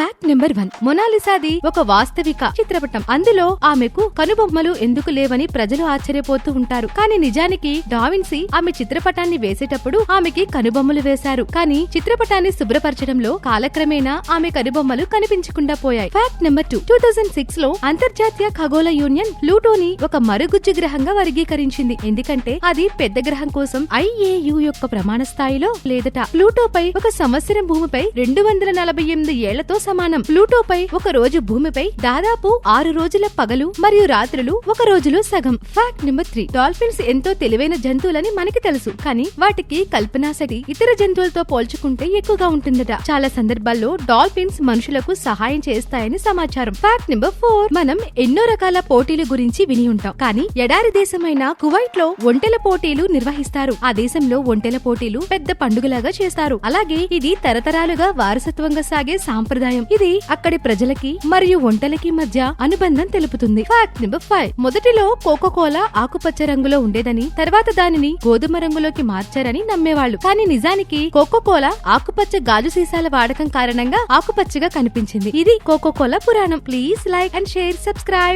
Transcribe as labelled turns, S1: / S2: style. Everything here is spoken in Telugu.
S1: Fact number 1. మొనాలిసాది ఒక వాస్తవిక చిత్రపటం. అందులో ఆమెకు కనుబొమ్మలు ఎందుకు లేవని ప్రజలు ఆశ్చర్యపోతూ ఉంటారు. కానీ నిజానికి డావిన్సీ ఆమె చిత్రపటాన్ని వేసేటప్పుడు ఆమెకి కనుబొమ్మలు వేశారు. కానీ చిత్రపటాన్ని శుభ్రపరచడంలో కాలక్రమేణా ఆమె కనుబొమ్మలు కనిపించకుండా పోయాయి. Fact number 2. 2006 లో అంతర్జాతీయ ఖగోళ యూనియన్ ప్లూటోని ఒక మరుగుజ్జు గ్రహంగా వర్గీకరించింది. ఎందుకంటే అది పెద్ద గ్రహం కోసం IAU యొక్క ప్రమాణ స్థాయిలో లేదట. ప్లూటోపై ఒక సంవత్సరం భూమిపై 248 ఏళ్లతో సమానం. ప్లూటోపై ఒక రోజు భూమిపై దాదాపు 6 రోజుల పగలు మరియు రాత్రులు ఒక రోజులో సగం. Fact number 3. డాల్ఫిన్స్ ఎంతో తెలివైన జంతువులని మనకి తెలుసు. కానీ వాటికి కల్పనాశక్తి ఇతర జంతువులతో పోల్చుకుంటే ఎక్కువగా ఉంటుందట. చాలా సందర్భాల్లో డాల్ఫిన్స్ మనుషులకు సహాయం చేస్తాయని సమాచారం. Fact number 4. మనం ఎన్నో రకాల పోటీల గురించి విని ఉంటాం. కానీ ఎడారి దేశమైన కువైట్ లో ఒంటెల పోటీలు నిర్వహిస్తారు. ఆ దేశంలో ఒంటెల పోటీలు పెద్ద పండుగలాగా చేస్తారు. అలాగే ఇది తరతరాలుగా వారసత్వంగా సాగే సాంప్రదాయం. ఇది అక్కడి ప్రజలకి మరియు ఒంటెలకి మధ్య అనుబంధం తెలుపుతుంది. Fact number 5. మొదటిలో కోకోకోలా ఆకుపచ్చ రంగులో ఉండేదని, తర్వాత దానిని గోధుమ రంగులోకి మార్చారని నమ్మేవాళ్లు. కానీ నిజానికి కోకోకోలా ఆకుపచ్చ గాజు సీసాల వాడకం కారణంగా ఆకుపచ్చగా కనిపించింది. ఇది Coca Cola Puranam. Please like and share, subscribe.